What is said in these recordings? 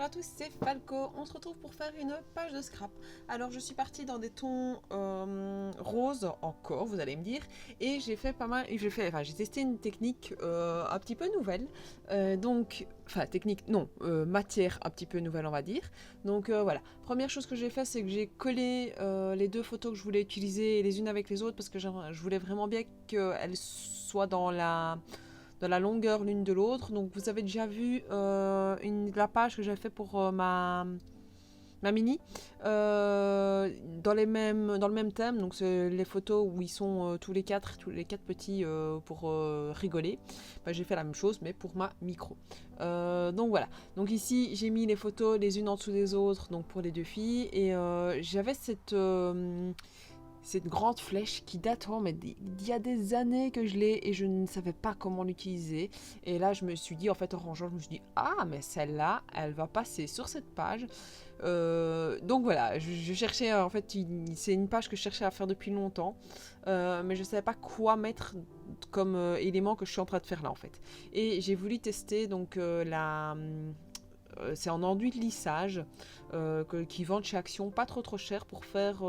à tous, c'est Falco. On se retrouve pour faire une page de scrap. Alors je suis partie dans des tons roses encore, vous allez me dire, et j'ai fait pas mal, j'ai testé une technique un petit peu nouvelle. Technique, non, matière un petit peu nouvelle on va dire. Donc voilà, première chose que j'ai fait, c'est que j'ai collé les deux photos que je voulais utiliser les unes avec les autres parce que je voulais vraiment bien qu'elles soient dans la longueur l'une de l'autre. Donc vous avez déjà vu la page que j'avais fait pour ma mini dans le même thème. Donc c'est les photos où ils sont tous les quatre petits pour rigoler. Bah, j'ai fait la même chose mais pour ma micro. Donc voilà. Donc ici j'ai mis les photos les unes en dessous des autres donc pour les deux filles et j'avais cette grande flèche qui date mais il y a des années que je l'ai et je ne savais pas comment l'utiliser. Et là, je me suis dit, en fait, en rangeant, je me suis dit, ah, mais celle-là, elle va passer sur cette page. Donc voilà, je cherchais, en fait, c'est une page que je cherchais à faire depuis longtemps, mais je ne savais pas quoi mettre comme élément que je suis en train de faire là, en fait. Et j'ai voulu tester donc c'est en enduit de lissage qui vendent chez Action, pas trop cher pour faire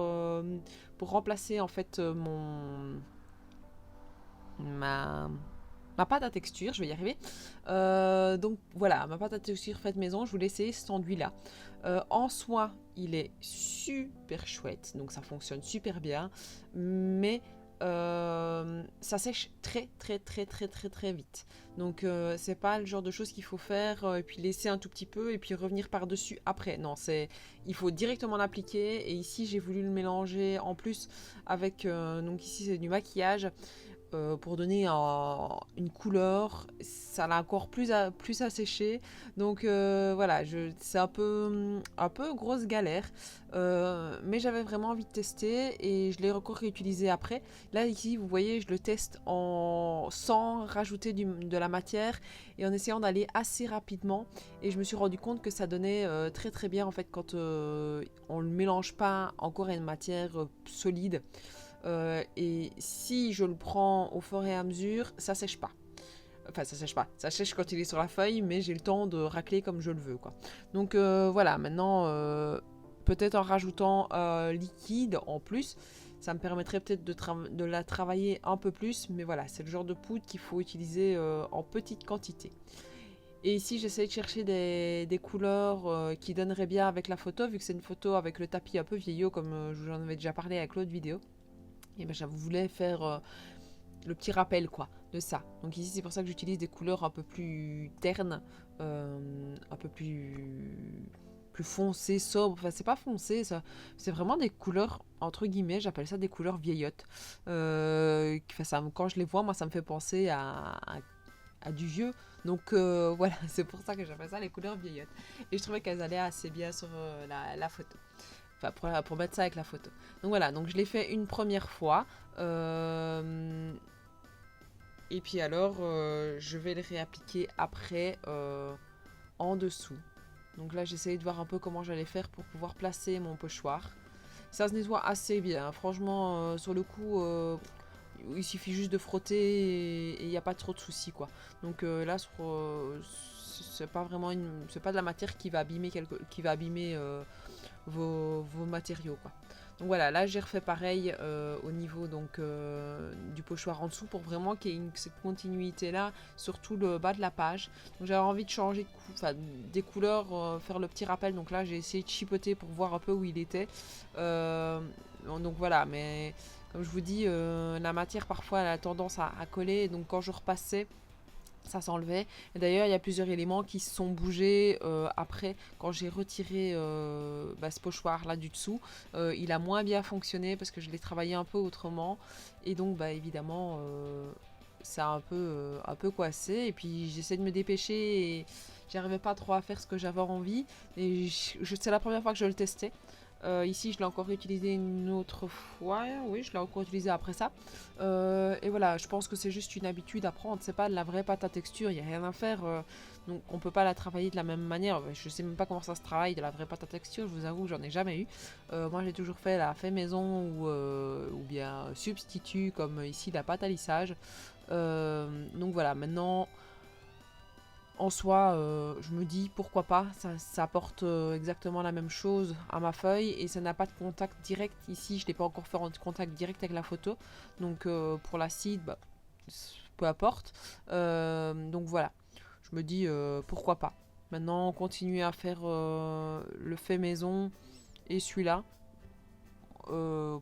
pour remplacer en fait ma pâte à texture, je vais y arriver. Donc voilà, ma pâte à texture faite maison, je voulais essayer cet enduit là. En soi, il est super chouette, donc ça fonctionne super bien, mais ça sèche très vite. Donc c'est pas le genre de choses qu'il faut faire et puis laisser un tout petit peu et puis revenir par dessus après. Non, il faut directement l'appliquer. Et ici j'ai voulu le mélanger en plus avec donc ici c'est du maquillage pour donner une couleur. Ça l'a encore plus à sécher. Donc voilà, c'est un peu grosse galère. Mais j'avais vraiment envie de tester et je l'ai encore réutilisé après. Là ici vous voyez je le teste sans rajouter de la matière et en essayant d'aller assez rapidement. Et je me suis rendu compte que ça donnait très bien en fait quand on ne le mélange pas encore à une matière solide. Et si je le prends au fur et à mesure, ça sèche pas. Enfin, ça sèche pas. Ça sèche quand il est sur la feuille, mais j'ai le temps de racler comme je le veux, quoi. Donc voilà, maintenant, peut-être en rajoutant liquide en plus, ça me permettrait peut-être de la travailler un peu plus. Mais voilà, c'est le genre de poudre qu'il faut utiliser en petite quantité. Et ici, j'essaie de chercher des couleurs qui donneraient bien avec la photo, vu que c'est une photo avec le tapis un peu vieillot, comme j'en avais déjà parlé avec l'autre vidéo. Et ben, je voulais faire le petit rappel quoi de ça. Donc ici c'est pour ça que j'utilise des couleurs un peu plus ternes, un peu plus foncées, sobres. Enfin c'est pas foncé, ça, c'est vraiment des couleurs entre guillemets. J'appelle ça des couleurs vieillottes. Quand je les vois, moi ça me fait penser à du vieux. Donc voilà, c'est pour ça que j'appelle ça les couleurs vieillottes. Et je trouvais qu'elles allaient assez bien sur la photo. Enfin, pour mettre ça avec la photo. Donc voilà, donc je l'ai fait une première fois. Et puis alors, je vais le réappliquer après en dessous. Donc là, j'essayais de voir un peu comment j'allais faire pour pouvoir placer mon pochoir. Ça se nettoie assez bien. Franchement, sur le coup, il suffit juste de frotter et il n'y a pas trop de soucis, quoi. Donc là, c'est pas vraiment c'est pas de la matière qui va abîmer vos matériaux, quoi. Donc voilà, là j'ai refait pareil au niveau donc du pochoir en dessous pour vraiment qu'il y ait cette continuité là sur tout le bas de la page. Donc j'avais envie de changer des couleurs, faire le petit rappel. Donc là j'ai essayé de chipoter pour voir un peu où il était. Donc voilà, mais comme je vous dis, la matière parfois elle a tendance à coller. Donc quand je repassais, ça s'enlevait. Et d'ailleurs, il y a plusieurs éléments qui se sont bougés après, quand j'ai retiré ce pochoir là du dessous. Il a moins bien fonctionné parce que je l'ai travaillé un peu autrement. Et donc, évidemment, ça a un peu coincé. Et puis, j'essaie de me dépêcher et j'arrivais pas trop à faire ce que j'avais envie. Et c'est la première fois que je le testais. Ici, je l'ai encore utilisé une autre fois. Oui, je l'ai encore utilisé après ça. Et voilà, je pense que c'est juste une habitude à prendre. C'est pas de la vraie pâte à texture, il n'y a rien à faire. Donc, on peut pas la travailler de la même manière. Je sais même pas comment ça se travaille de la vraie pâte à texture. Je vous avoue, j'en ai jamais eu. Moi, j'ai toujours fait la fait maison ou bien substitut, comme ici la pâte à lissage. Donc voilà, maintenant. en soi, je me dis pourquoi pas, ça apporte exactement la même chose à ma feuille et ça n'a pas de contact direct. Ici, je n'ai pas encore fait en contact direct avec la photo, donc pour l'acide, bah, peu importe. Donc voilà, je me dis pourquoi pas. Maintenant, continuer à faire le fait maison et celui-là.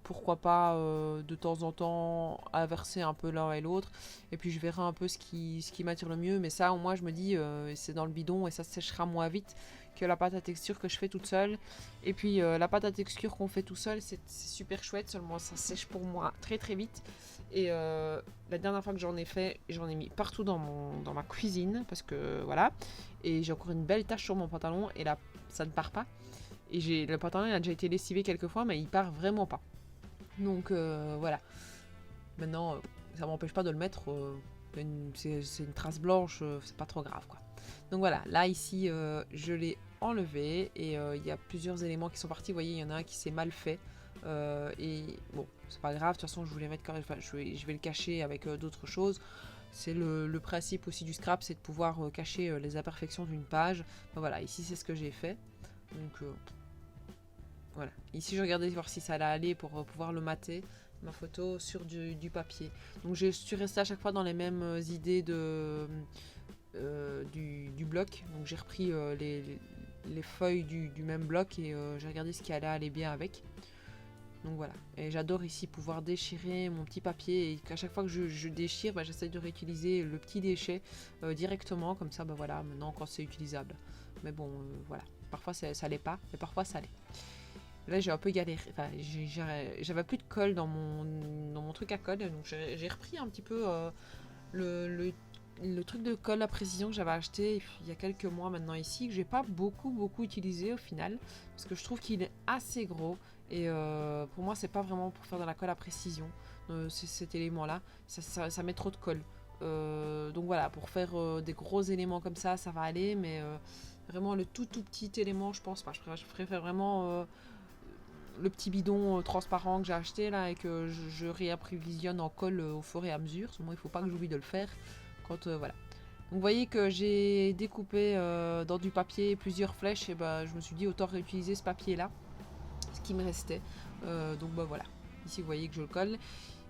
Pourquoi pas de temps en temps inverser un peu l'un et l'autre et puis je verrai un peu ce qui m'attire le mieux, mais ça au moins je me dis c'est dans le bidon et ça séchera moins vite que la pâte à texture que je fais toute seule. Et puis la pâte à texture qu'on fait tout seul c'est super chouette, seulement ça sèche pour moi très très vite et la dernière fois que j'en ai fait j'en ai mis partout dans ma cuisine parce que voilà, et j'ai encore une belle tache sur mon pantalon et là ça ne part pas. Et le pantalon il a déjà été lessivé quelques fois, mais il part vraiment pas. Donc voilà. Maintenant, ça m'empêche pas de le mettre. C'est une trace blanche, c'est pas trop grave quoi. Donc voilà, là ici, je l'ai enlevé et il y a plusieurs éléments qui sont partis. Vous voyez, il y en a un qui s'est mal fait. Et bon, c'est pas grave. De toute façon, je voulais mettre, enfin, je vais le cacher avec d'autres choses. C'est le principe aussi du scrap, c'est de pouvoir cacher les imperfections d'une page. Donc voilà, ici c'est ce que j'ai fait. Donc voilà. Ici, je regardais voir si ça allait aller pour pouvoir le mater, ma photo, sur du papier. Donc, je suis restée à chaque fois dans les mêmes idées du bloc. Donc, j'ai repris les feuilles du même bloc et j'ai regardé ce qui allait aller bien avec. Donc voilà. Et j'adore ici pouvoir déchirer mon petit papier et qu'à chaque fois que je déchire, bah, j'essaie de réutiliser le petit déchet directement. Comme ça, bah voilà, maintenant quand c'est utilisable. Mais bon, voilà. Parfois ça l'est pas, mais parfois ça l'est. Là, j'ai un peu galéré. Enfin, j'avais plus de colle dans mon truc à colle. Donc, j'ai repris un petit peu le truc de colle à précision que j'avais acheté il y a quelques mois maintenant ici, que j'ai pas beaucoup utilisé au final. Parce que je trouve qu'il est assez gros. Et pour moi, c'est pas vraiment pour faire de la colle à précision. Cet élément-là. Ça met trop de colle. Donc voilà, pour faire des gros éléments comme ça va aller. Mais vraiment, le tout petit élément, je pense pas. Je préfère vraiment le petit bidon transparent que j'ai acheté là et que je réapprovisionne en colle au fur et à mesure. Sinon, il ne faut pas que j'oublie de le faire. Quand, voilà. Donc vous voyez que j'ai découpé dans du papier plusieurs flèches et bah, je me suis dit autant réutiliser ce papier là, ce qui me restait. Donc bah voilà. Ici vous voyez que je le colle.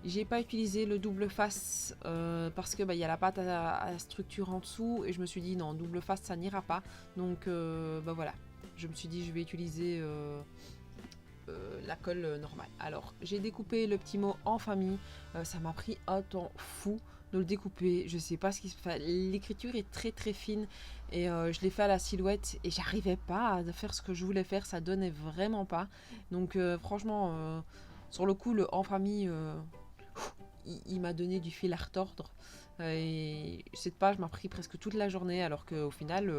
J'ai pas utilisé le double face parce que bah, y a la pâte à structure en dessous et je me suis dit non, double face ça n'ira pas. Donc bah voilà. Je me suis dit je vais utiliser la colle normale. Alors, j'ai découpé le petit mot en famille. Ça m'a pris un temps fou de le découper. Je sais pas ce qui se fait. L'écriture est très très fine et je l'ai fait à la silhouette et j'arrivais pas à faire ce que je voulais faire. Ça donnait vraiment pas. Donc, franchement, sur le coup, le en famille, il m'a donné du fil à retordre. Et cette page m'a pris presque toute la journée alors qu'au final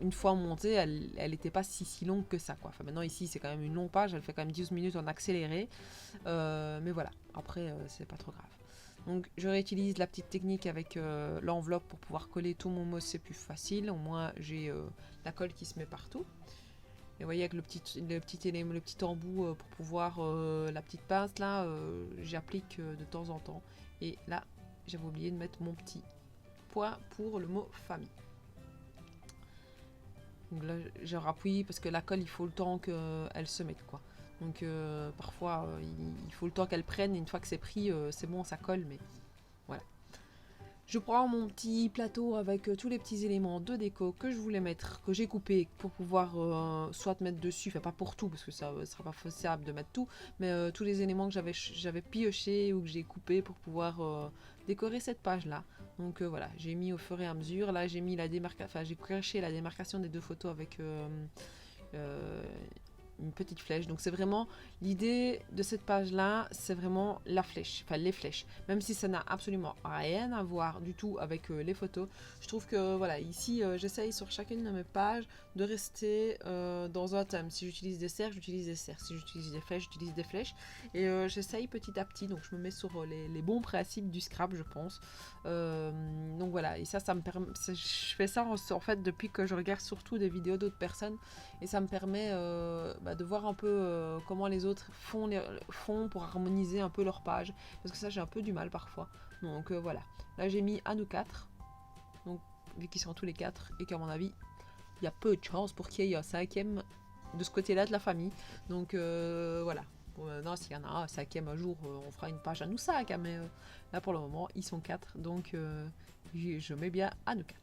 une fois montée, elle n'était pas si longue que ça, quoi. Enfin, maintenant, ici, c'est quand même une longue page, elle fait quand même 10 minutes en accéléré. Mais voilà, après, c'est pas trop grave. Donc, je réutilise la petite technique avec l'enveloppe pour pouvoir coller tout mon mot, c'est plus facile. Au moins, j'ai la colle qui se met partout. Et vous voyez, avec le petit embout pour pouvoir, la petite pince, là, j'applique de temps en temps. Et là, j'avais oublié de mettre mon petit point pour le mot famille. Donc là, je rappuie parce que la colle, il faut le temps qu'elle se mette, quoi. Donc parfois, il faut le temps qu'elle prenne. Et une fois que c'est pris, c'est bon, ça colle, mais voilà. Je prends mon petit plateau avec tous les petits éléments de déco que je voulais mettre, que j'ai coupé pour pouvoir soit mettre dessus, enfin pas pour tout parce que ça ne sera pas faisable de mettre tout, mais tous les éléments que j'avais piochés ou que j'ai coupés pour pouvoir décorer cette page là. Donc voilà, j'ai mis au fur et à mesure. Là j'ai mis j'ai caché la démarcation des deux photos avec une petite flèche. Donc c'est vraiment l'idée de cette page là, c'est vraiment la flèche, enfin les flèches, même si ça n'a absolument rien à voir du tout avec les photos. Je trouve que voilà, ici j'essaye sur chacune de mes pages de rester dans un thème. Si j'utilise des cercles, j'utilise des cercles, si j'utilise des flèches, j'utilise des flèches, et j'essaye petit à petit. Donc je me mets sur les bons principes du scrap, je pense. Donc voilà, et ça me permet, je fais ça en fait depuis que je regarde surtout des vidéos d'autres personnes, et ça me permet de voir un peu comment les autres font pour harmoniser un peu leur page, parce que ça j'ai un peu du mal parfois. Donc voilà, là j'ai mis à nous quatre. Donc vu qu'ils sont tous les 4 et qu'à mon avis, il y a peu de chances pour qu'il y ait un 5e de ce côté-là de la famille. Donc voilà. Bon, non, s'il y en a un 5e un jour, on fera une page à nous 5, hein, mais là pour le moment, ils sont 4, donc je mets bien à nous 4.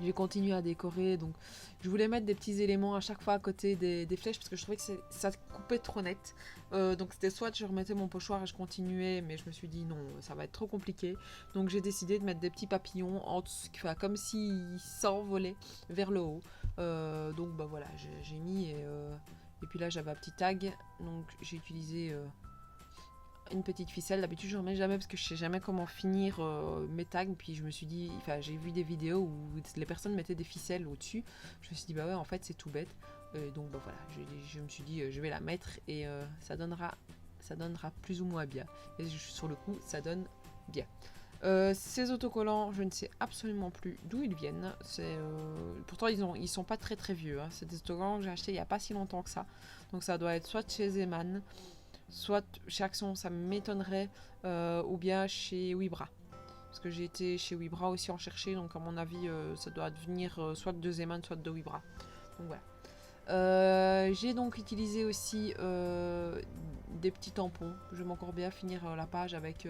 J'ai continué à décorer, donc je voulais mettre des petits éléments à chaque fois à côté des flèches parce que je trouvais que ça coupait trop net. Donc c'était soit je remettais mon pochoir et je continuais, mais je me suis dit non, ça va être trop compliqué. Donc j'ai décidé de mettre des petits papillons comme s'ils s'envolaient vers le haut. Donc bah voilà, j'ai mis et puis là j'avais un petit tag, donc j'ai utilisé une petite ficelle. D'habitude je remets jamais parce que je sais jamais comment finir mes tags, puis je me suis dit, enfin j'ai vu des vidéos où les personnes mettaient des ficelles au dessus, je me suis dit bah ouais en fait c'est tout bête, donc bah voilà, je me suis dit je vais la mettre et ça donnera plus ou moins bien, et sur le coup ça donne bien. Ces autocollants, je ne sais absolument plus d'où ils viennent. Pourtant ils sont pas très très vieux, hein. C'est des autocollants que j'ai achetés il n'y a pas si longtemps que ça, donc ça doit être soit de chez Zeman, soit chez Action, ça m'étonnerait, ou bien chez Wibra. Parce que j'ai été chez Wibra aussi en chercher, donc à mon avis, ça doit venir soit de Zeman, soit de Wibra. Donc voilà. J'ai donc utilisé aussi des petits tampons. Je vais encore bien finir la page avec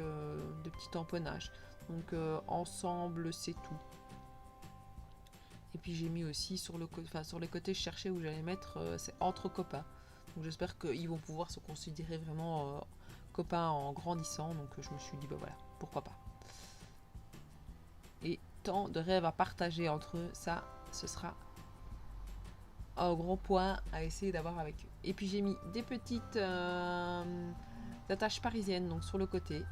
des petits tamponnages. Donc ensemble, c'est tout. Et puis j'ai mis aussi sur les côtés, je cherchais où j'allais mettre, c'est entre copains. Donc j'espère qu'ils vont pouvoir se considérer vraiment copains en grandissant. Donc je me suis dit, bah voilà, pourquoi pas. Et tant de rêves à partager entre eux, ça, ce sera un gros point à essayer d'avoir avec eux. Et puis j'ai mis des petites attaches parisiennes, donc sur le côté,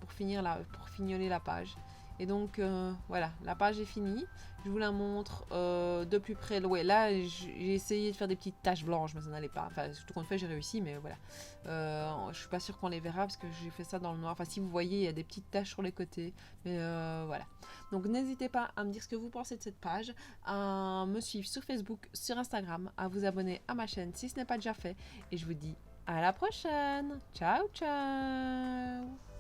pour fignoler la page. Et donc voilà, la page est finie. Je vous la montre de plus près. Ouais, là j'ai essayé de faire des petites taches blanches, mais ça n'allait pas. Enfin, tout compte fait, j'ai réussi, mais voilà. Je suis pas sûre qu'on les verra parce que j'ai fait ça dans le noir. Enfin, si vous voyez, il y a des petites taches sur les côtés. Mais voilà. Donc n'hésitez pas à me dire ce que vous pensez de cette page, à me suivre sur Facebook, sur Instagram, à vous abonner à ma chaîne si ce n'est pas déjà fait. Et je vous dis à la prochaine. Ciao, ciao.